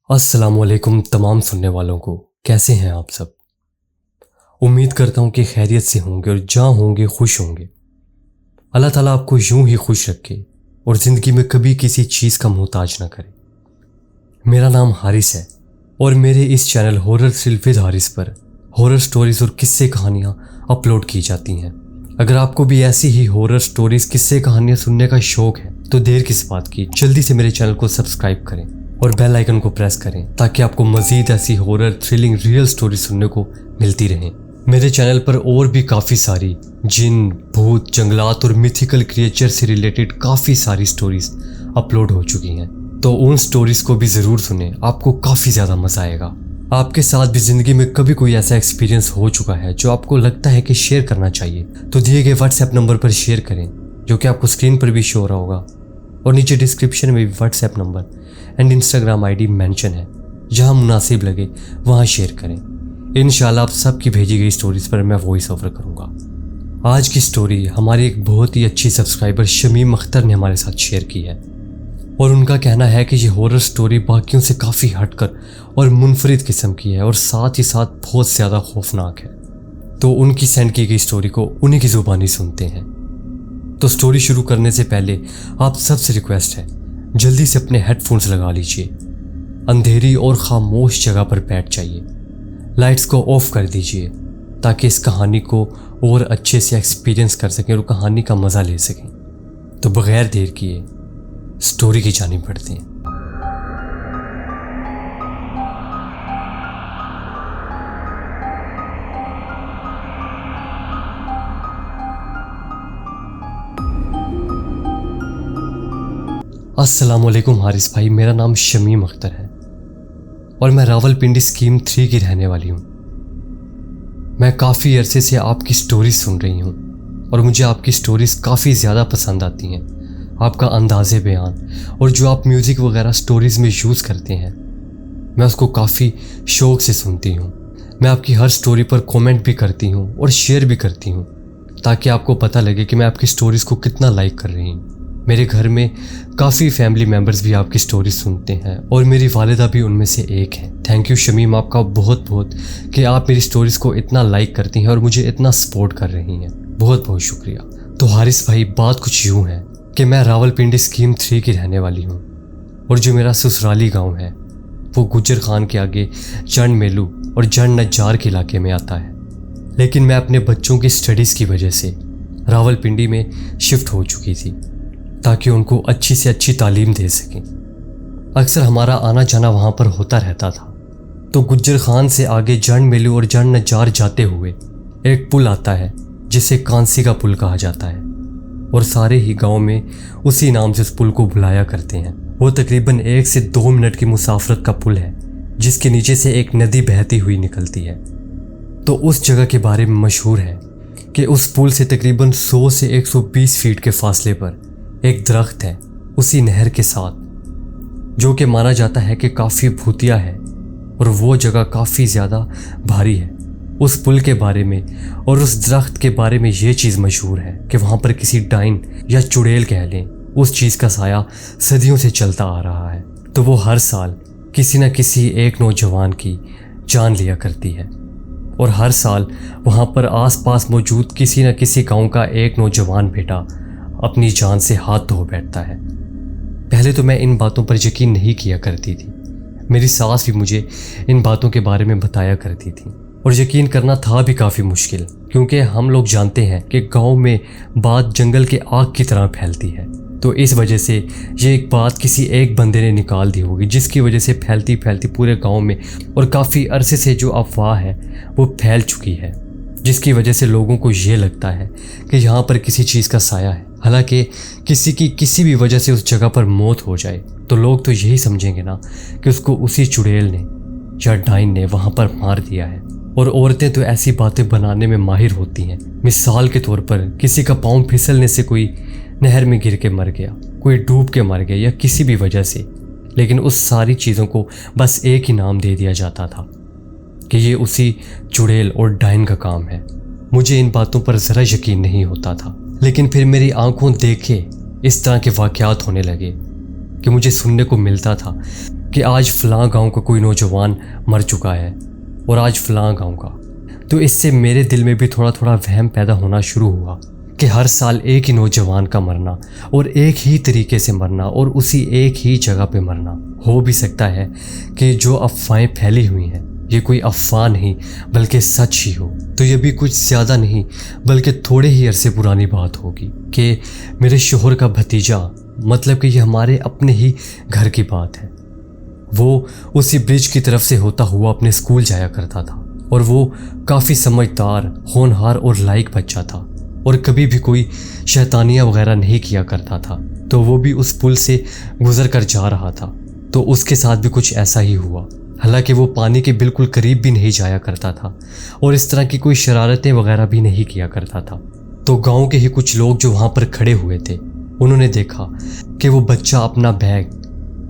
अस्सलामुअलैकुम तमाम सुनने वालों को, कैसे हैं आप सब। उम्मीद करता हूँ कि खैरियत से होंगे और जहाँ होंगे खुश होंगे। अल्लाह ताला आपको यूं ही खुश रखे और ज़िंदगी में कभी किसी चीज़ का मोहताज ना करे। मेरा नाम हारिस है और मेरे इस channel horror thrill with Haris पर हॉरर स्टोरीज़ और किस्से कहानियाँ अपलोड की जाती हैं। अगर आपको भी ऐसी ही हॉरर स्टोरीज़ किस्से कहानियाँ सुनने का शौक़ है तो देर किस बात की, जल्दी से मेरे चैनल को सब्सक्राइब करें और बेल आइकन को प्रेस करें ताकि आपको मज़ीद ऐसी हॉरर थ्रिलिंग रियल स्टोरी सुनने को मिलती रहें। मेरे चैनल पर और भी काफ़ी सारी जिन, भूत, जंगलात और मिथिकल क्रिएचर से रिलेटेड काफ़ी सारी स्टोरीज़ अपलोड हो चुकी हैं, तो उन स्टोरीज़ को भी ज़रूर सुनें, आपको काफ़ी ज़्यादा मज़ा आएगा। आपके साथ भी ज़िंदगी में कभी कोई ऐसा एक्सपीरियंस हो चुका है जो आपको लगता है कि शेयर करना चाहिए, तो दिए गए व्हाट्सएप नंबर पर शेयर करें, जो कि आपको स्क्रीन पर भी शो हो रहा होगा और नीचे डिस्क्रिप्शन में भी WhatsApp number and Instagram ID mention है। जहां मुनासिब लगे वहां शेयर करें। इंशाल्लाह आप सबकी भेजी गई स्टोरीज पर मैं वॉइस ओवर करूंगा। आज की स्टोरी हमारी एक बहुत ही अच्छी सब्सक्राइबर शमीम अख्तर ने हमारे साथ शेयर की है और उनका कहना है कि ये हॉरर स्टोरी बाकियों से काफ़ी हटकर और मुनफरिद किस्म की है और साथ ही साथ बहुत ज़्यादा खौफनाक है। तो उनकी सेंड की गई स्टोरी को उन्हीं की ज़ुबानी सुनते हैं। तो स्टोरी शुरू करने से पहले आप सबसे रिक्वेस्ट है, जल्दी से अपने हेडफोन्स लगा लीजिए, अंधेरी और खामोश जगह पर बैठ जाइए, लाइट्स को ऑफ कर दीजिए ताकि इस कहानी को और अच्छे से एक्सपीरियंस कर सकें और कहानी का मज़ा ले सकें। तो बगैर देर किए स्टोरी की जानिब बढ़ते हैं। अस्सलामुअलैकुम हारिस भाई, मेरा नाम शमीम अख्तर है और मैं रावलपिंडी स्कीम 3 की रहने वाली हूँ। मैं काफ़ी अरसे से आपकी स्टोरीज सुन रही हूँ और मुझे आपकी स्टोरीज काफ़ी ज़्यादा पसंद आती हैं। आपका अंदाज़े बयान और जो आप म्यूज़िक वगैरह स्टोरीज़ में यूज़ करते हैं, मैं उसको काफ़ी शौक़ से सुनती हूँ। मैं आपकी हर स्टोरी पर कमेंट भी करती हूँ और शेयर भी करती हूँ ताकि आपको पता लगे कि मैं आपकी स्टोरीज़ को कितना लाइक कर रही हूँ। मेरे घर में काफ़ी फैमिली मेम्बर्स भी आपकी स्टोरी सुनते हैं और मेरी वालिदा भी उनमें से एक है। थैंक यू शमीम, आपका बहुत बहुत कि आप मेरी स्टोरीज़ को इतना लाइक करती हैं और मुझे इतना सपोर्ट कर रही हैं। बहुत बहुत शुक्रिया। तो हारिस भाई, बात कुछ यूँ है कि मैं रावलपिंडी स्कीम 3 की रहने वाली हूँ और जो मेरा ससुराली गाँव है वो गुज्जर खान के आगे जंड मेलू और जंड नज्जार के इलाके में आता है। लेकिन मैं अपने बच्चों की स्टडीज़ की वजह से रावलपिंडी में शिफ्ट हो चुकी थी ताकि उनको अच्छी से अच्छी तालीम दे सकें। अक्सर हमारा आना जाना वहाँ पर होता रहता था। तो गुज्जर खान से आगे जंड मेलू और जंड नज्जार जाते हुए एक पुल आता है जिसे कांसी का पुल कहा जाता है और सारे ही गांव में उसी नाम से उस पुल को बुलाया करते हैं। वो तकरीबन 1 से 2 मिनट की मुसाफरत का पुल है जिसके नीचे से एक नदी बहती हुई निकलती है। तो उस जगह के बारे में मशहूर है कि उस पुल से तकरीबन 100 से 120 फीट के फासले पर एक दरख्त है उसी नहर के साथ, जो कि माना जाता है कि काफ़ी भूतिया है और वो जगह काफ़ी ज़्यादा भारी है। उस पुल के बारे में और उस दरख्त के बारे में ये चीज़ मशहूर है कि वहाँ पर किसी डाइन या चुड़ैल कह लें, उस चीज़ का साया सदियों से चलता आ रहा है। तो वो हर साल किसी न किसी एक नौजवान की जान लिया करती है और हर साल वहाँ पर आसपास मौजूद किसी न किसी गाँव का एक नौजवान बेटा अपनी जान से हाथ धो बैठता है। पहले तो मैं इन बातों पर यकीन नहीं किया करती थी। मेरी सास भी मुझे इन बातों के बारे में बताया करती थी और यकीन करना था भी काफ़ी मुश्किल, क्योंकि हम लोग जानते हैं कि गांव में बात जंगल के आग की तरह फैलती है। तो इस वजह से ये एक बात किसी एक बंदे ने निकाल दी होगी, जिसकी वजह से फैलती फैलती पूरे गाँव में और काफ़ी अरसे से जो अफवाह है वो फैल चुकी है, जिसकी वजह से लोगों को ये लगता है कि यहाँ पर किसी चीज़ का साया है। हालांकि किसी की किसी भी वजह से उस जगह पर मौत हो जाए तो लोग तो यही समझेंगे ना कि उसको उसी चुड़ैल ने या डाइन ने वहाँ पर मार दिया है। और औरतें तो ऐसी बातें बनाने में माहिर होती हैं। मिसाल के तौर पर किसी का पाँव फिसलने से कोई नहर में गिर के मर गया, कोई डूब के मर गया या किसी भी वजह से, लेकिन उस सारी चीज़ों को बस एक ही नाम दे दिया जाता था कि ये उसी चुड़ैल और डाइन का काम है। मुझे इन बातों पर ज़रा यकीन नहीं होता था, लेकिन फिर मेरी आंखों देखे इस तरह के वाक़यात होने लगे कि मुझे सुनने को मिलता था कि आज फलां गांव का कोई नौजवान मर चुका है और आज फलां गांव का। तो इससे मेरे दिल में भी थोड़ा थोड़ा वहम पैदा होना शुरू हुआ कि हर साल एक ही नौजवान का मरना और एक ही तरीके से मरना और उसी एक ही जगह पे मरना। हो भी सकता है कि जो अफवाहें फैली हुई हैं ये कोई अफवाह नहीं बल्कि सच ही हो। तो ये भी कुछ ज़्यादा नहीं बल्कि थोड़े ही अरसे पुरानी बात होगी कि मेरे शोहर का भतीजा, मतलब कि ये हमारे अपने ही घर की बात है, वो उसी ब्रिज की तरफ से होता हुआ अपने स्कूल जाया करता था और वो काफ़ी समझदार, होनहार और लायक बच्चा था और कभी भी कोई शैतानियाँ वगैरह नहीं किया करता था। तो वो भी उस पुल से गुजर कर जा रहा था तो उसके साथ भी कुछ ऐसा ही हुआ। हालांकि वो पानी के बिल्कुल करीब भी नहीं जाया करता था और इस तरह की कोई शरारतें वगैरह भी नहीं किया करता था। तो गांव के ही कुछ लोग जो वहाँ पर खड़े हुए थे उन्होंने देखा कि वो बच्चा अपना बैग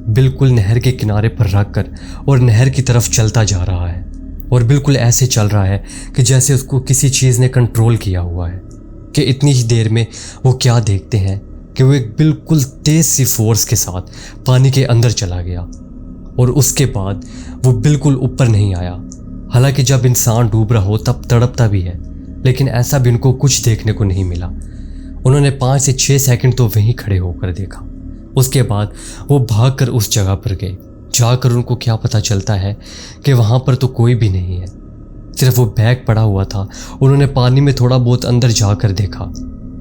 बिल्कुल नहर के किनारे पर रख कर और नहर की तरफ चलता जा रहा है और बिल्कुल ऐसे चल रहा है कि जैसे उसको किसी चीज़ ने कंट्रोल किया हुआ है। कि इतनी ही देर में वो क्या देखते हैं कि वो एक बिल्कुल तेज़ सी फोर्स के साथ पानी के अंदर चला गया और उसके बाद वो बिल्कुल ऊपर नहीं आया। हालांकि जब इंसान डूब रहा हो तब तड़पता भी है, लेकिन ऐसा भी उनको कुछ देखने को नहीं मिला। उन्होंने 5 से 6 सेकंड तो वहीं खड़े होकर देखा। उसके बाद वो भागकर उस जगह पर गए। जाकर उनको क्या पता चलता है कि वहाँ पर तो कोई भी नहीं है, सिर्फ वो बैग पड़ा हुआ था। उन्होंने पानी में थोड़ा बहुत अंदर जाकर देखा।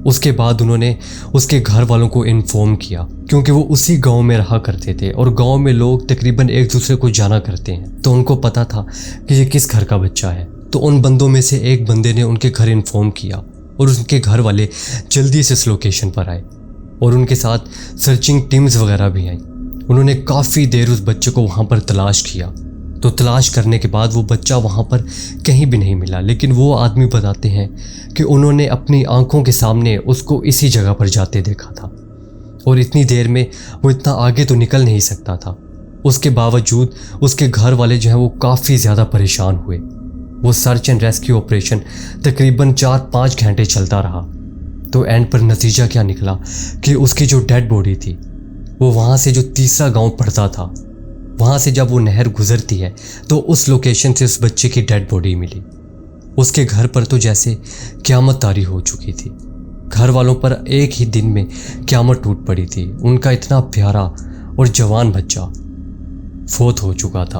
उसके बाद उन्होंने उसके घर वालों को इन्फॉर्म किया क्योंकि वो उसी गांव में रहा करते थे और गांव में लोग तकरीबन एक दूसरे को जाना करते हैं। तो उनको पता था कि ये किस घर का बच्चा है। तो उन बंदों में से एक बंदे ने उनके घर इन्फॉर्म किया और उनके घर वाले जल्दी से इस लोकेशन पर आए और उनके साथ सर्चिंग टीम्स वगैरह भी आई। उन्होंने काफ़ी देर उस बच्चे को वहाँ पर तलाश किया। तो तलाश करने के बाद वो बच्चा वहाँ पर कहीं भी नहीं मिला, लेकिन वो आदमी बताते हैं कि उन्होंने अपनी आंखों के सामने उसको इसी जगह पर जाते देखा था और इतनी देर में वो इतना आगे तो निकल नहीं सकता था। उसके बावजूद उसके घर वाले जो हैं वो काफ़ी ज़्यादा परेशान हुए। वो सर्च एंड रेस्क्यू ऑपरेशन तकरीबन 4-5 घंटे चलता रहा। तो एंड पर नतीजा क्या निकला कि उसकी जो डेड बॉडी थी वो वहाँ से जो तीसरा गांव पड़ता था, वहाँ से जब वो नहर गुजरती है तो उस लोकेशन से उस बच्चे की डेड बॉडी मिली। उसके घर पर तो जैसे क़यामत तारी हो चुकी थी। घर वालों पर एक ही दिन में क़यामत टूट पड़ी थी। उनका इतना प्यारा और जवान बच्चा फौत हो चुका था।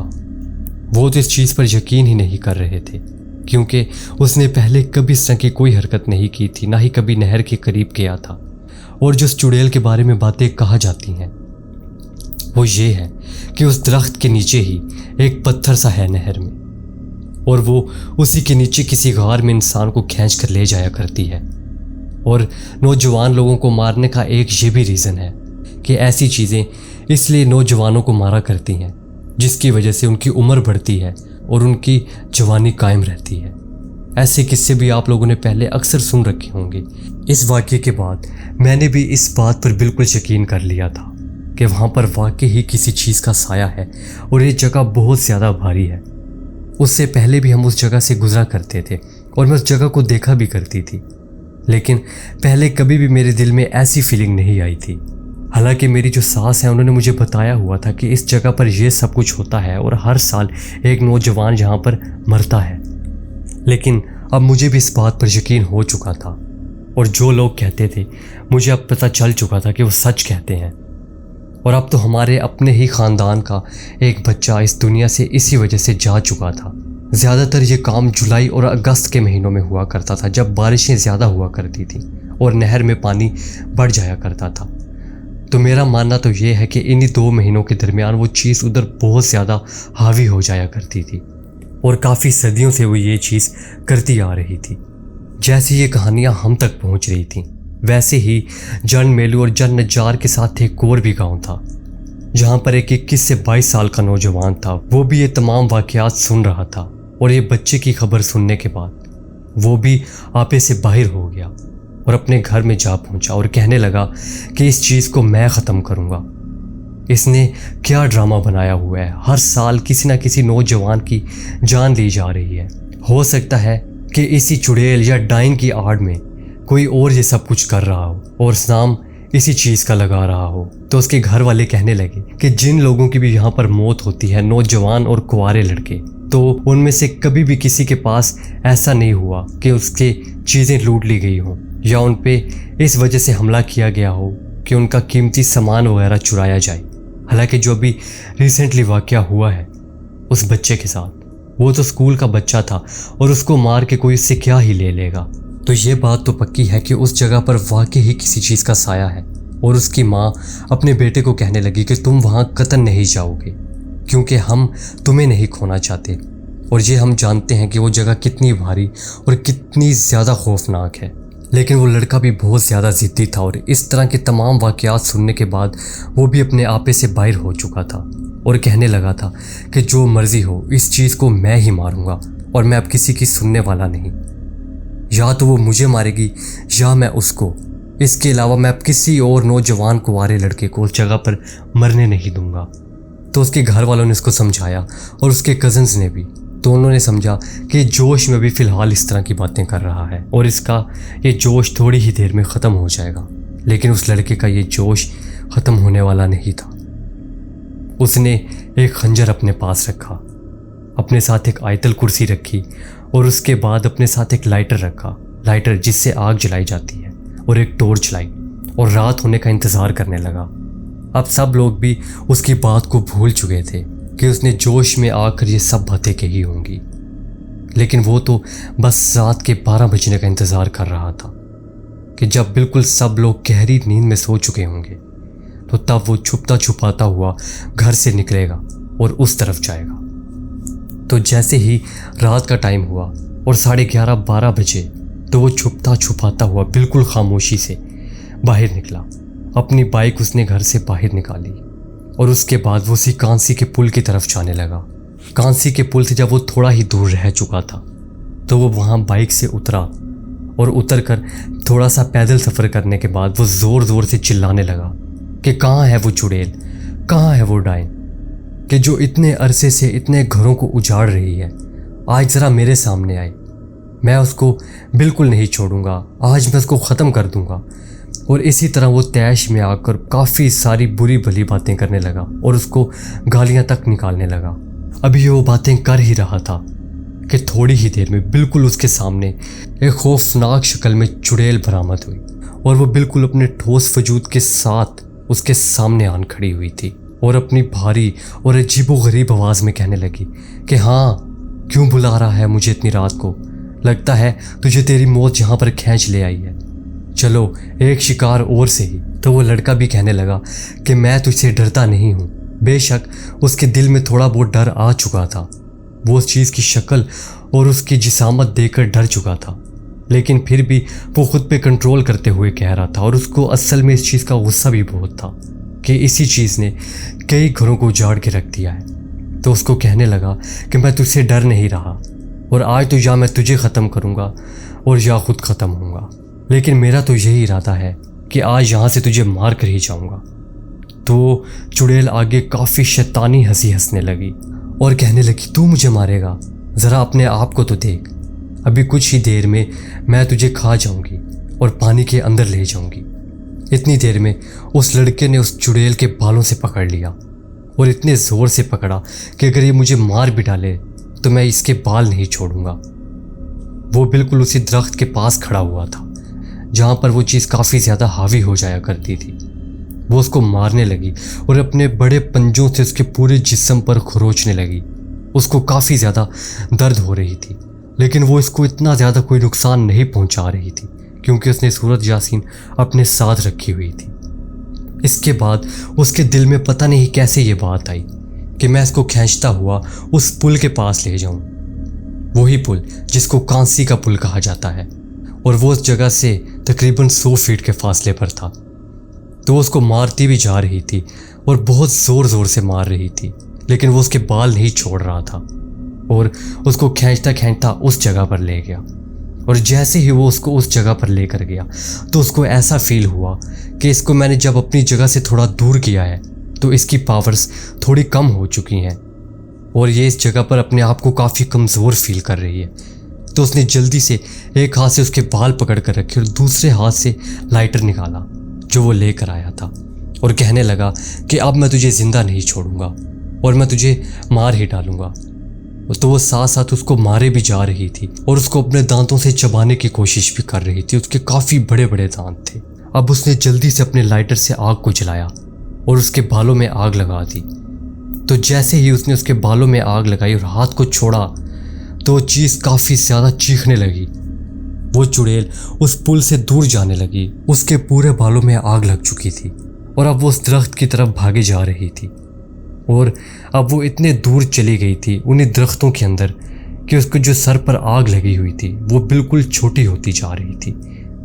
वो तो इस चीज़ पर यकीन ही नहीं कर रहे थे क्योंकि उसने पहले कभी इस तरह की कोई हरकत नहीं की थी, ना ही कभी नहर के करीब गया था। और जिस चुड़ैल के बारे में बातें कहा जाती हैं वो ये है कि उस दरख्त के नीचे ही एक पत्थर सा है नहर में और वो उसी के नीचे किसी गार में इंसान को खींच कर ले जाया करती है। और नौजवान लोगों को मारने का एक ये भी रीज़न है कि ऐसी चीज़ें इसलिए नौजवानों को मारा करती हैं जिसकी वजह से उनकी उम्र बढ़ती है और उनकी जवानी कायम रहती है। ऐसे किस्से भी आप लोगों ने पहले अक्सर सुन रखे होंगे। इस वाक़ये के बाद मैंने भी इस बात पर बिल्कुल यकीन कर लिया था कि वहाँ पर वाकई ही किसी चीज़ का साया है और ये जगह बहुत ज़्यादा भारी है। उससे पहले भी हम उस जगह से गुजरा करते थे और मैं उस जगह को देखा भी करती थी, लेकिन पहले कभी भी मेरे दिल में ऐसी फीलिंग नहीं आई थी। हालांकि मेरी जो सास है उन्होंने मुझे बताया हुआ था कि इस जगह पर यह सब कुछ होता है और हर साल एक नौजवान यहाँ पर मरता है, लेकिन अब मुझे भी इस बात पर यकीन हो चुका था और जो लोग कहते थे मुझे अब पता चल चुका था कि वो सच कहते हैं। और अब तो हमारे अपने ही ख़ानदान का एक बच्चा इस दुनिया से इसी वजह से जा चुका था। ज़्यादातर ये काम जुलाई और अगस्त के महीनों में हुआ करता था जब बारिशें ज़्यादा हुआ करती थी और नहर में पानी बढ़ जाया करता था। तो मेरा मानना तो ये है कि इन्हीं 2 महीनों के दरमियान वो चीज़ उधर बहुत ज़्यादा हावी हो जाया करती थी और काफ़ी सदियों से वो ये चीज़ करती आ रही थी। जैसे ये कहानियाँ हम तक पहुँच रही थीं वैसे ही जन मेलू और जन नज्जार के साथ एक और भी गाँव था जहाँ पर एक 21 से 22 साल का नौजवान था। वो भी ये तमाम वाक़यात सुन रहा था और ये बच्चे की खबर सुनने के बाद वो भी आपे से बाहर हो गया और अपने घर में जा पहुंचा और कहने लगा कि इस चीज़ को मैं ख़त्म करूंगा। इसने क्या ड्रामा बनाया हुआ है, हर साल किसी न किसी नौजवान की जान ली जा रही है। हो सकता है कि इसी चुड़ैल या डाइन की आड़ में कोई और ये सब कुछ कर रहा हो और नाम इसी चीज़ का लगा रहा हो। तो उसके घर वाले कहने लगे कि जिन लोगों की भी यहाँ पर मौत होती है, नौजवान और कुंवारे लड़के, तो उनमें से कभी भी किसी के पास ऐसा नहीं हुआ कि उसके चीज़ें लूट ली गई हों या उन पे इस वजह से हमला किया गया हो कि उनका कीमती सामान वगैरह चुराया जाए। हालांकि जो अभी रिसेंटली वाक़या हुआ है उस बच्चे के साथ, वो तो स्कूल का बच्चा था और उसको मार के कोई उससे क्या ही ले लेगा। तो ये बात तो पक्की है कि उस जगह पर वाकई ही किसी चीज़ का साया है। और उसकी माँ अपने बेटे को कहने लगी कि तुम वहाँ कतई नहीं जाओगे क्योंकि हम तुम्हें नहीं खोना चाहते, और ये हम जानते हैं कि वो जगह कितनी भारी और कितनी ज़्यादा खौफनाक है। लेकिन वो लड़का भी बहुत ज़्यादा ज़िद्दी था और इस तरह के तमाम वाक़यात सुनने के बाद वो भी अपने आपे से बाहर हो चुका था और कहने लगा था कि जो मर्ज़ी हो, इस चीज़ को मैं ही मारूंगा और मैं अब किसी की सुनने वाला नहीं। या तो वो मुझे मारेगी या मैं उसको। इसके अलावा मैं अब किसी और नौजवान कुंवारे लड़के को उस जगह पर मरने नहीं दूंगा। तो उसके घर वालों ने उसको समझाया और उसके कज़न्स ने भी। तो उन्होंने समझा कि जोश में भी फ़िलहाल इस तरह की बातें कर रहा है और इसका ये जोश थोड़ी ही देर में ख़त्म हो जाएगा। लेकिन उस लड़के का ये जोश ख़त्म होने वाला नहीं था। उसने एक खंजर अपने पास रखा, अपने साथ एक आयतल कुर्सी रखी और उसके बाद अपने साथ एक लाइटर रखा, लाइटर जिससे आग जलाई जाती है, और एक टॉर्च लाई और रात होने का इंतज़ार करने लगा। अब सब लोग भी उसकी बात को भूल चुके थे कि उसने जोश में आकर ये सब बातें कही होंगी। लेकिन वो तो बस रात के 12 बजने का इंतज़ार कर रहा था कि जब बिल्कुल सब लोग गहरी नींद में सो चुके होंगे तो तब वो छुपता छुपाता हुआ घर से निकलेगा और उस तरफ जाएगा। तो जैसे ही रात का टाइम हुआ और 11:30-12 बजे, तो वो छुपता छुपाता हुआ बिल्कुल खामोशी से बाहर निकला। अपनी बाइक उसने घर से बाहर निकाली और उसके बाद वो उसी कांसी के पुल की तरफ जाने लगा। कांसी के पुल से जब वो थोड़ा ही दूर रह चुका था तो वो वहाँ बाइक से उतरा और उतरकर थोड़ा सा पैदल सफ़र करने के बाद वो ज़ोर ज़ोर से चिल्लाने लगा कि कहाँ है वो चुड़ैल, कहाँ है वो डायन कि जो इतने अरसे से इतने घरों को उजाड़ रही है। आज ज़रा मेरे सामने आए, मैं उसको बिल्कुल नहीं छोड़ूंगा, आज मैं उसको ख़त्म कर दूंगा। और इसी तरह वो तैश में आकर काफ़ी सारी बुरी भली बातें करने लगा और उसको गालियां तक निकालने लगा। अभी वो बातें कर ही रहा था कि थोड़ी ही देर में बिल्कुल उसके सामने एक खौफनाक शक्ल में चुड़ैल बरामद हुई और वो बिल्कुल अपने ठोस वजूद के साथ उसके सामने आन खड़ी हुई थी और अपनी भारी और अजीबोगरीब आवाज़ में कहने लगी कि हाँ, क्यों बुला रहा है मुझे इतनी रात को? लगता है तुझे तेरी मौत यहाँ पर खींच ले आई है। चलो एक शिकार और से ही। तो वो लड़का भी कहने लगा कि मैं तुझसे डरता नहीं हूँ। बेशक उसके दिल में थोड़ा बहुत डर आ चुका था, वो उस चीज़ की शक्ल और उसकी जिसामत देखकर डर चुका था, लेकिन फिर भी वो खुद पे कंट्रोल करते हुए कह रहा था। और उसको असल में इस चीज़ का गुस्सा भी बहुत था कि इसी चीज़ ने कई घरों को उजाड़ के रख दिया है। तो उसको कहने लगा कि मैं तुझसे डर नहीं रहा और आज तो या मैं तुझे ख़त्म करूँगा और या खुद ख़त्म होऊंगा, लेकिन मेरा तो यही इरादा है कि आज यहाँ से तुझे मार कर ही जाऊँगा। तो चुड़ैल आगे काफ़ी शैतानी हंसी हंसने लगी और कहने लगी, तू मुझे मारेगा? ज़रा अपने आप को तो देख, अभी कुछ ही देर में मैं तुझे खा जाऊंगी और पानी के अंदर ले जाऊंगी। इतनी देर में उस लड़के ने उस चुड़ैल के बालों से पकड़ लिया और इतने ज़ोर से पकड़ा कि अगर ये मुझे मार भी डाले तो मैं इसके बाल नहीं छोड़ूंगा। वो बिल्कुल उसी दरख्त के पास खड़ा हुआ था जहाँ पर वो चीज़ काफ़ी ज़्यादा हावी हो जाया करती थी। वो उसको मारने लगी और अपने बड़े पंजों से उसके पूरे जिस्म पर खरोचने लगी। उसको काफ़ी ज़्यादा दर्द हो रही थी, लेकिन वो इसको इतना ज़्यादा कोई नुकसान नहीं पहुंचा रही थी क्योंकि उसने सूरत यासीन अपने साथ रखी हुई थी। इसके बाद उसके दिल में पता नहीं कैसे ये बात आई कि मैं इसको खींचता हुआ उस पुल के पास ले जाऊं, वही पुल जिसको कांसी का पुल कहा जाता है, और वो उस जगह से तकरीबन 100 फीट के फासले पर था। तो वो उसको मारती भी जा रही थी और बहुत ज़ोर ज़ोर से मार रही थी, लेकिन वो उसके बाल नहीं छोड़ रहा था और उसको खींचता खींचता उस जगह पर ले गया। और जैसे ही वो उसको उस जगह पर लेकर गया तो उसको ऐसा फील हुआ कि इसको मैंने जब अपनी जगह से थोड़ा दूर किया है तो इसकी पावर्स थोड़ी कम हो चुकी हैं और ये इस जगह पर अपने आप को काफ़ी कमज़ोर फील कर रही है। तो उसने जल्दी से एक हाथ से उसके बाल पकड़ कर रखे और दूसरे हाथ से लाइटर निकाला जो वो लेकर आया था और कहने लगा कि अब मैं तुझे ज़िंदा नहीं छोड़ूंगा और मैं तुझे मार ही डालूंगा। तो वो साथ साथ उसको मारे भी जा रही थी और उसको अपने दांतों से चबाने की कोशिश भी कर रही थी। उसके काफ़ी बड़े बड़े दांत थे। अब उसने जल्दी से अपने लाइटर से आग को जलाया और उसके बालों में आग लगा दी। तो जैसे ही उसने उसके बालों में आग लगाई और हाथ को छोड़ा तो वो चीज़ काफ़ी ज़्यादा चीखने लगी। वो चुड़ैल उस पुल से दूर जाने लगी। उसके पूरे बालों में आग लग चुकी थी और अब वो उस दरख्त की तरफ भागे जा रही थी। और अब वो इतने दूर चली गई थी उन्हीं दरख्तों के अंदर कि उसको जो सर पर आग लगी हुई थी वो बिल्कुल छोटी होती जा रही थी।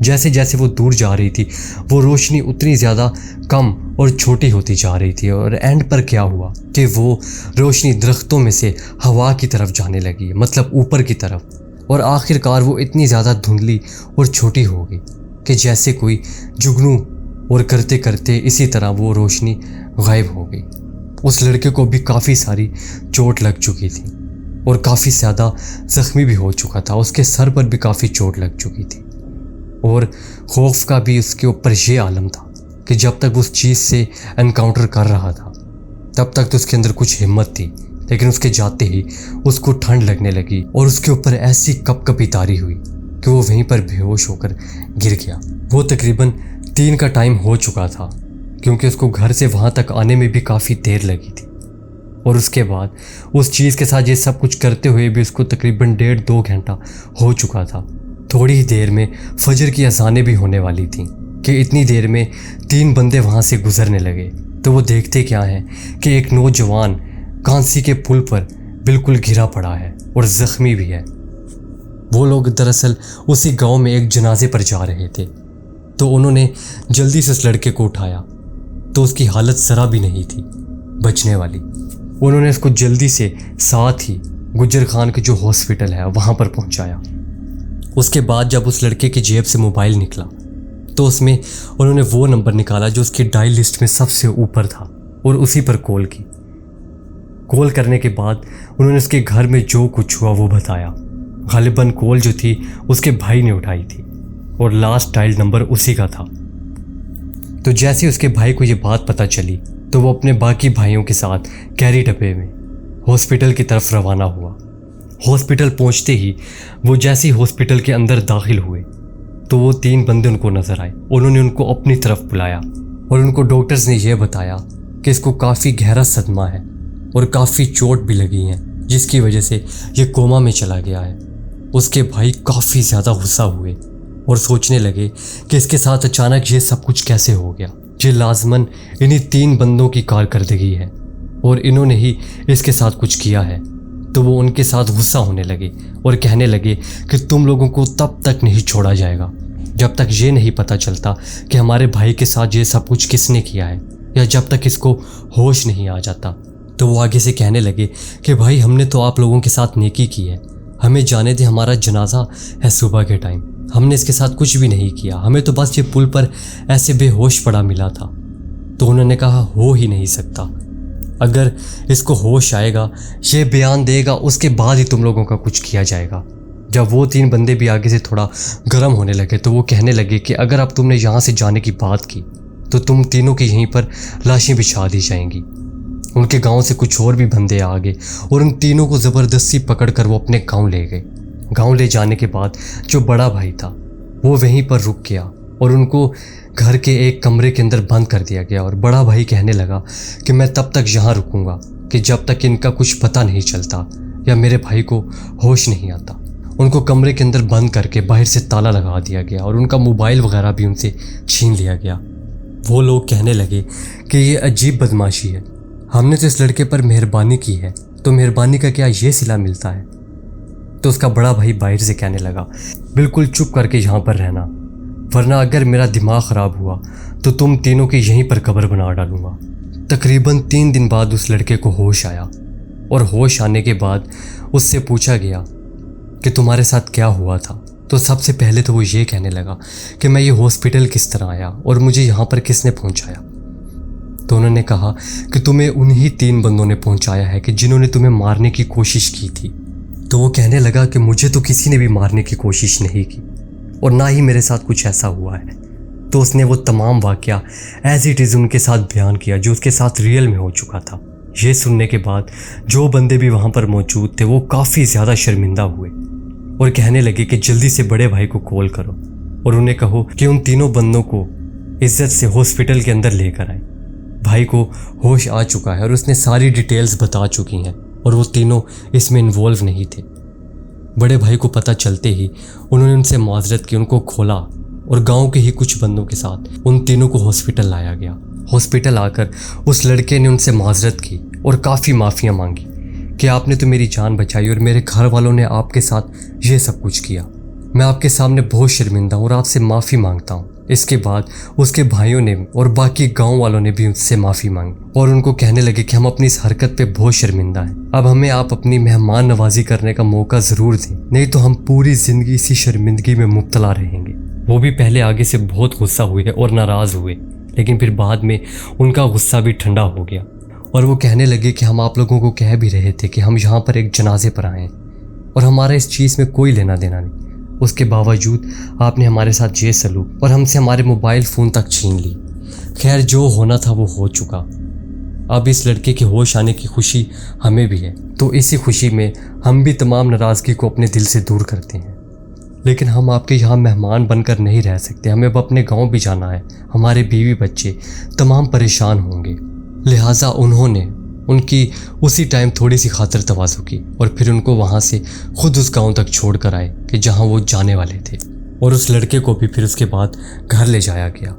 जैसे जैसे वो दूर जा रही थी वो रोशनी उतनी ज़्यादा कम और छोटी होती जा रही थी। और एंड पर क्या हुआ कि वो रोशनी दरख्तों में से हवा की तरफ जाने लगी, मतलब ऊपर की तरफ। और आखिरकार वो इतनी ज़्यादा धुंधली और छोटी हो गई कि जैसे कोई जुगनू, और करते करते इसी तरह वो रोशनी गायब हो गई। उस लड़के को भी काफ़ी सारी चोट लग चुकी थी और काफ़ी ज़्यादा ज़ख्मी भी हो चुका था। उसके सर पर भी काफ़ी चोट लग चुकी थी और खौफ का भी उसके ऊपर ये आलम था कि जब तक उस चीज़ से एनकाउंटर कर रहा था तब तक तो उसके अंदर कुछ हिम्मत थी, लेकिन उसके जाते ही उसको ठंड लगने लगी और उसके ऊपर ऐसी कपकपी तारी हुई कि वो वहीं पर बेहोश होकर गिर गया। वो तकरीबन 3 का टाइम हो चुका था क्योंकि उसको घर से वहाँ तक आने में भी काफ़ी देर लगी थी। और उसके बाद उस चीज़ के साथ ये सब कुछ करते हुए भी उसको तकरीबन 1.5-2 घंटा हो चुका था। थोड़ी ही देर में फजर की अज़ानें भी होने वाली थीं कि इतनी देर में 3 बंदे वहाँ से गुजरने लगे। तो वो देखते क्या हैं कि एक नौजवान कांसी के पुल पर बिल्कुल घिरा पड़ा है और ज़ख्मी भी है। वो लोग दरअसल उसी गांव में एक जनाजे पर जा रहे थे। तो उन्होंने जल्दी से उस लड़के को उठाया तो उसकी हालत ज़रा भी नहीं थी बचने वाली। उन्होंने उसको जल्दी से साथ ही गुज्जर खान के जो हॉस्पिटल है वहाँ पर पहुँचाया। उसके बाद जब उस लड़के की जेब से मोबाइल निकला तो उसमें उन्होंने वो नंबर निकाला जो उसकी डायल लिस्ट में सबसे ऊपर था और उसी पर कॉल की। कॉल करने के बाद उन्होंने उसके घर में जो कुछ हुआ वो बताया। गालिबन कॉल जो थी उसके भाई ने उठाई थी और लास्ट डायल नंबर उसी का था। तो जैसे उसके भाई को ये बात पता चली तो वो अपने बाकी भाइयों के साथ कैरी डब्बे में हॉस्पिटल की तरफ रवाना हुआ। हॉस्पिटल पहुंचते ही वो जैसे ही हॉस्पिटल के अंदर दाखिल हुए तो वो 3 बंदे उनको नज़र आए। उन्होंने उनको अपनी तरफ बुलाया और उनको डॉक्टर्स ने यह बताया कि इसको काफ़ी गहरा सदमा है और काफ़ी चोट भी लगी है जिसकी वजह से ये कोमा में चला गया है। उसके भाई काफ़ी ज़्यादा गुस्सा हुए और सोचने लगे कि इसके साथ अचानक ये सब कुछ कैसे हो गया। ये लाजमन इन्हीं 3 बंदों की कारकर्दगी है और इन्होंने ही इसके साथ कुछ किया है। तो वो उनके साथ गुस्सा होने लगे और कहने लगे कि तुम लोगों को तब तक नहीं छोड़ा जाएगा जब तक ये नहीं पता चलता कि हमारे भाई के साथ ये सब कुछ किसने किया है, या जब तक इसको होश नहीं आ जाता। तो वो आगे से कहने लगे कि भाई हमने तो आप लोगों के साथ नेकी की है, हमें जाने दे, हमारा जनाजा है सुबह के टाइम, हमने इसके साथ कुछ भी नहीं किया, हमें तो बस ये पुल पर ऐसे बेहोश पड़ा मिला था। तो उन्होंने कहा हो ही नहीं सकता, अगर इसको होश आएगा, ये बयान देगा, उसके बाद ही तुम लोगों का कुछ किया जाएगा। जब वो 3 बंदे भी आगे से थोड़ा गर्म होने लगे तो वो कहने लगे कि अगर अब तुमने यहाँ से जाने की बात की तो तुम तीनों की यहीं पर लाशें बिछा दी जाएंगी। उनके गांव से कुछ और भी बंदे आ गए और उन तीनों को ज़बरदस्ती पकड़कर वो अपने गांव ले गए। गांव ले जाने के बाद जो बड़ा भाई था वो वहीं पर रुक गया और उनको घर के एक कमरे के अंदर बंद कर दिया गया। और बड़ा भाई कहने लगा कि मैं तब तक यहाँ रुकूंगा कि जब तक इनका कुछ पता नहीं चलता या मेरे भाई को होश नहीं आता। उनको कमरे के अंदर बंद करके बाहर से ताला लगा दिया गया और उनका मोबाइल वगैरह भी उनसे छीन लिया गया। वो लोग कहने लगे कि ये अजीब बदमाशी है, हमने तो इस लड़के पर मेहरबानी की है, तो मेहरबानी का क्या ये सिला मिलता है। तो उसका बड़ा भाई बाहर से कहने लगा बिल्कुल चुप करके यहाँ पर रहना, वरना अगर मेरा दिमाग ख़राब हुआ तो तुम तीनों की यहीं पर कब्र बना डालूंगा। तकरीबन 3 दिन बाद उस लड़के को होश आया और होश आने के बाद उससे पूछा गया कि तुम्हारे साथ क्या हुआ था। तो सबसे पहले तो वो ये कहने लगा कि मैं ये हॉस्पिटल किस तरह आया और मुझे यहाँ पर किसने पहुँचाया। तो उन्होंने कहा कि तुम्हें उन्हीं 3 बंदों ने पहुँचाया है कि जिन्होंने तुम्हें मारने की कोशिश की थी। तो वो कहने लगा कि मुझे तो किसी ने भी मारने की कोशिश नहीं की और ना ही मेरे साथ कुछ ऐसा हुआ है। तो उसने वो तमाम वाक़या एज इट इज़ उनके साथ बयान किया जो उसके साथ रियल में हो चुका था। ये सुनने के बाद जो बंदे भी वहाँ पर मौजूद थे वो काफ़ी ज़्यादा शर्मिंदा हुए और कहने लगे कि जल्दी से बड़े भाई को कॉल करो और उन्हें कहो कि उन तीनों बंदों को इज्जत से हॉस्पिटल के अंदर लेकर आए। भाई को होश आ चुका है और उसने सारी डिटेल्स बता चुकी हैं और वो तीनों इसमें इन्वॉल्व नहीं थे। बड़े भाई को पता चलते ही उन्होंने उनसे माजरत की, उनको खोला और गांव के ही कुछ बंदों के साथ उन तीनों को हॉस्पिटल लाया गया। हॉस्पिटल आकर उस लड़के ने उनसे माजरत की और काफ़ी माफ़ियाँ मांगी कि आपने तो मेरी जान बचाई और मेरे घर वालों ने आपके साथ ये सब कुछ किया। मैं आपके सामने बहुत शर्मिंदा हूँ और आपसे माफ़ी मांगता हूँ। इसके बाद उसके भाइयों ने और बाकी गांव वालों ने भी उससे माफ़ी मांगी और उनको कहने लगे कि हम अपनी इस हरकत पे बहुत शर्मिंदा हैं। अब हमें आप अपनी मेहमान नवाजी करने का मौका ज़रूर दें, नहीं तो हम पूरी ज़िंदगी इसी शर्मिंदगी में मुब्तला रहेंगे। वो भी पहले आगे से बहुत गुस्सा हुए और नाराज़ हुए, लेकिन फिर बाद में उनका गुस्सा भी ठंडा हो गया और वो कहने लगे कि हम आप लोगों को कह भी रहे थे कि हम यहाँ पर एक जनाजे पर आए और हमारा इस चीज़ में कोई लेना देना नहीं। उसके बावजूद आपने हमारे साथ ये सलूक और हमसे हमारे मोबाइल फ़ोन तक छीन ली। खैर, जो होना था वो हो चुका। अब इस लड़के के होश आने की खुशी हमें भी है, तो इसी खुशी में हम भी तमाम नाराज़गी को अपने दिल से दूर करते हैं। लेकिन हम आपके यहाँ मेहमान बनकर नहीं रह सकते, हमें अब अपने गांव भी जाना है। हमारे बीवी बच्चे तमाम परेशान होंगे। लिहाजा उन्होंने उनकी उसी टाइम थोड़ी सी खातिर तवाज़ु की और फिर उनको वहाँ से खुद उस गांव तक छोड़ कर आए कि जहाँ वो जाने वाले थे। और उस लड़के को भी फिर उसके बाद घर ले जाया गया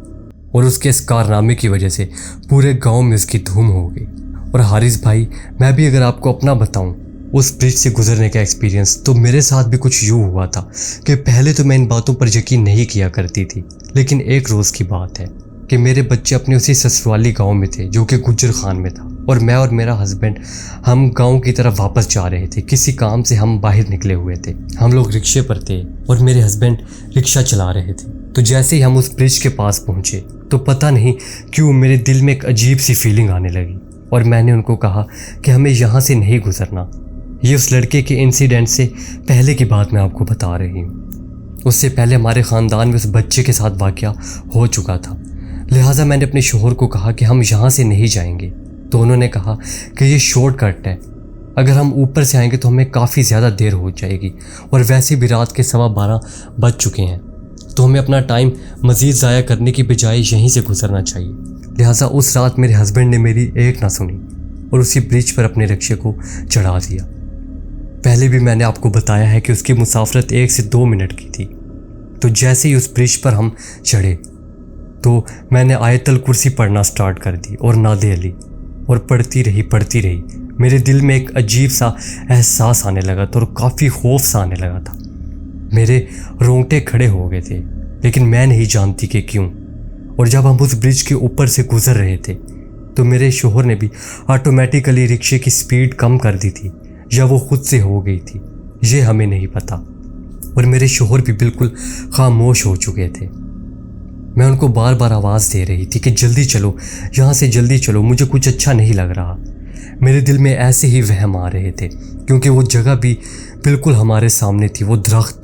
और उसके इस कारनामे की वजह से पूरे गांव में उसकी धूम हो गई। और हारिस भाई, मैं भी अगर आपको अपना बताऊं उस ब्रिज से गुजरने का एक्सपीरियंस, तो मेरे साथ भी कुछ यूँ हुआ था कि पहले तो मैं इन बातों पर यकीन नहीं किया करती थी, लेकिन एक रोज़ की बात है कि मेरे बच्चे अपने उसी ससुराली गांव में थे जो कि गुज्जर खान में था और मैं और मेरा हस्बैंड हम गांव की तरफ वापस जा रहे थे। किसी काम से हम बाहर निकले हुए थे। हम लोग रिक्शे पर थे और मेरे हस्बैंड रिक्शा चला रहे थे। तो जैसे ही हम उस ब्रिज के पास पहुंचे तो पता नहीं क्यों मेरे दिल में एक अजीब सी फीलिंग आने लगी और मैंने उनको कहा कि हमें यहाँ से नहीं गुजरना। ये उस लड़के के इंसिडेंट से पहले की बात मैं आपको बता रही हूँ। उससे पहले हमारे ख़ानदान में उस बच्चे के साथ वाक़या हो चुका था। लिहाजा मैंने अपने शोहर को कहा कि हम यहाँ से नहीं जाएंगे, तो उन्होंने कहा कि ये शॉर्टकट है, अगर हम ऊपर से आएंगे तो हमें काफ़ी ज़्यादा देर हो जाएगी और वैसे भी रात के 12:15 बज चुके हैं, तो हमें अपना टाइम मज़ीद ज़ाया करने की बजाय यहीं से गुजरना चाहिए। लिहाजा उस रात मेरे हस्बैंड ने मेरी एक ना सुनी और उसी ब्रिज पर अपने रिक्शे को चढ़ा दिया। पहले भी मैंने आपको बताया है कि उसकी मुसाफरत 1 से 2 मिनट की थी। तो जैसे ही उस ब्रिज पर हम चढ़े तो मैंने आयतल कुर्सी पढ़ना स्टार्ट कर दी और नादे अली, और पढ़ती रही। मेरे दिल में एक अजीब सा एहसास आने लगा था और काफ़ी खौफ सा आने लगा था। मेरे रोंगटे खड़े हो गए थे, लेकिन मैं नहीं जानती कि क्यों। और जब हम उस ब्रिज के ऊपर से गुजर रहे थे तो मेरे शोहर ने भी ऑटोमेटिकली रिक्शे की स्पीड कम कर दी थी या वो खुद से हो गई थी, ये हमें नहीं पता। और मेरे शोहर भी बिल्कुल खामोश हो चुके थे। मैं उनको बार बार आवाज़ दे रही थी कि जल्दी चलो, यहाँ से जल्दी चलो, मुझे कुछ अच्छा नहीं लग रहा। मेरे दिल में ऐसे ही वहम आ रहे थे क्योंकि वो जगह भी बिल्कुल हमारे सामने थी। वो दरख्त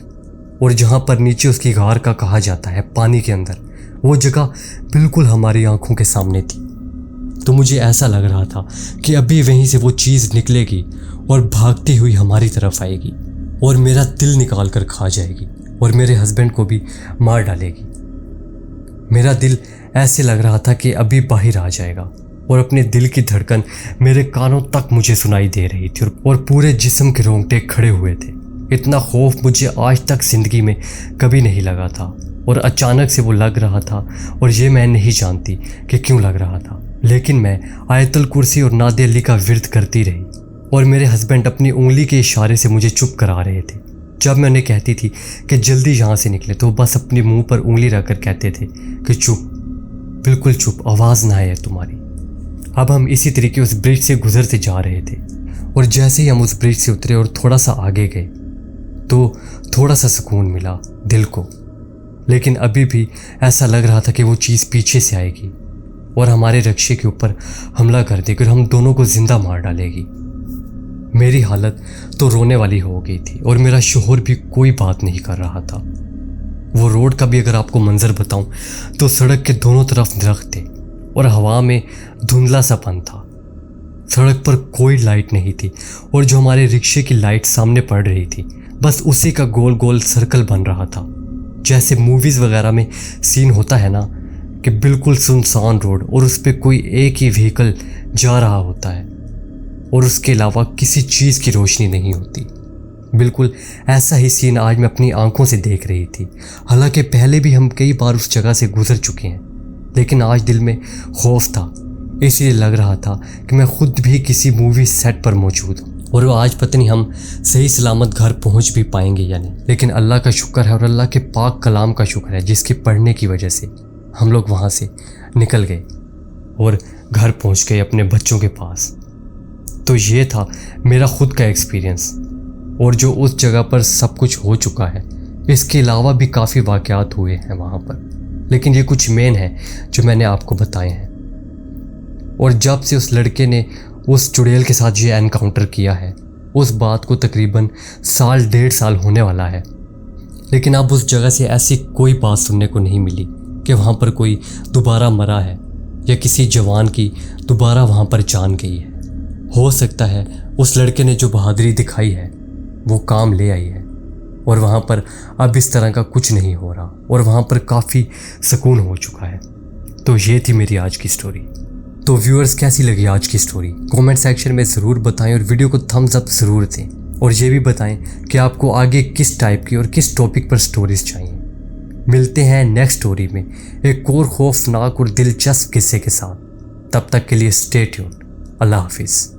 और जहाँ पर नीचे उसकी गार का कहा जाता है पानी के अंदर, वो जगह बिल्कुल हमारी आंखों के सामने थी। तो मुझे ऐसा लग रहा था कि अभी वहीं से वो चीज़ निकलेगी और भागती हुई हमारी तरफ आएगी और मेरा दिल निकाल कर खा जाएगी और मेरे हस्बैंड को भी मार डालेगी। मेरा दिल ऐसे लग रहा था कि अभी बाहर आ जाएगा और अपने दिल की धड़कन मेरे कानों तक मुझे सुनाई दे रही थी और पूरे जिस्म के रोंगटे खड़े हुए थे। इतना खौफ मुझे आज तक ज़िंदगी में कभी नहीं लगा था और अचानक से वो लग रहा था और ये मैं नहीं जानती कि क्यों लग रहा था। लेकिन मैं आयतुल कुर्सी और नादे अली का विर्द करती रही और मेरे हस्बैंड अपनी उंगली के इशारे से मुझे चुप करा रहे थे। जब मैं उन्हें कहती थी कि जल्दी यहाँ से निकले तो बस अपने मुंह पर उंगली रखकर कहते थे कि चुप, बिल्कुल चुप, आवाज़ ना आए तुम्हारी। अब हम इसी तरीके उस ब्रिज से गुजरते जा रहे थे और जैसे ही हम उस ब्रिज से उतरे और थोड़ा सा आगे गए तो थोड़ा सा सुकून मिला दिल को। लेकिन अभी भी ऐसा लग रहा था कि वो चीज़ पीछे से आएगी और हमारे रिक्शे के ऊपर हमला कर देगी और हम दोनों को जिंदा मार डालेगी। मेरी हालत तो रोने वाली हो गई थी और मेरा शोहर भी कोई बात नहीं कर रहा था। वो रोड का भी अगर आपको मंजर बताऊं तो सड़क के दोनों तरफ दरख्त थे और हवा में धुंधला सापन था। सड़क पर कोई लाइट नहीं थी और जो हमारे रिक्शे की लाइट सामने पड़ रही थी बस उसी का गोल गोल सर्कल बन रहा था। जैसे मूवीज़ वगैरह में सीन होता है ना कि बिल्कुल सुनसान रोड और उस पर कोई एक ही व्हीकल जा रहा होता है और उसके अलावा किसी चीज़ की रोशनी नहीं होती। बिल्कुल ऐसा ही सीन आज मैं अपनी आंखों से देख रही थी। हालांकि पहले भी हम कई बार उस जगह से गुजर चुके हैं, लेकिन आज दिल में खौफ था। इसलिए लग रहा था कि मैं खुद भी किसी मूवी सेट पर मौजूद हूँ और वो आज पता नहीं हम सही सलामत घर पहुँच भी पाएंगे या नहीं। लेकिन अल्लाह का शुक्र है और अल्लाह के पाक कलाम का शुक्र है जिसके पढ़ने की वजह से हम लोग वहाँ से निकल गए और घर पहुँच गए अपने बच्चों के पास। तो ये था मेरा खुद का एक्सपीरियंस और जो उस जगह पर सब कुछ हो चुका है। इसके अलावा भी काफ़ी वाक़यात हुए हैं वहाँ पर, लेकिन ये कुछ मेन है जो मैंने आपको बताए हैं। और जब से उस लड़के ने उस चुड़ैल के साथ ये एनकाउंटर किया है उस बात को तकरीबन 1.5 साल होने वाला है, लेकिन अब उस जगह से ऐसी कोई बात सुनने को नहीं मिली कि वहाँ पर कोई दोबारा मरा है या किसी जवान की दोबारा वहाँ पर जान गई है। हो सकता है उस लड़के ने जो बहादुरी दिखाई है वो काम ले आई है और वहाँ पर अब इस तरह का कुछ नहीं हो रहा और वहाँ पर काफ़ी सुकून हो चुका है। तो ये थी मेरी आज की स्टोरी। तो व्यूअर्स, कैसी लगी आज की स्टोरी कमेंट सेक्शन में ज़रूर बताएं और वीडियो को थम्स अप ज़रूर दें और ये भी बताएं कि आपको आगे किस टाइप की और किस टॉपिक पर स्टोरीज चाहिए। मिलते हैं नेक्स्ट स्टोरी में एक और खौफनाक और दिलचस्प किस्से के साथ। तब तक के लिए स्टे ट्यून्ड। अल्लाह हाफिज़।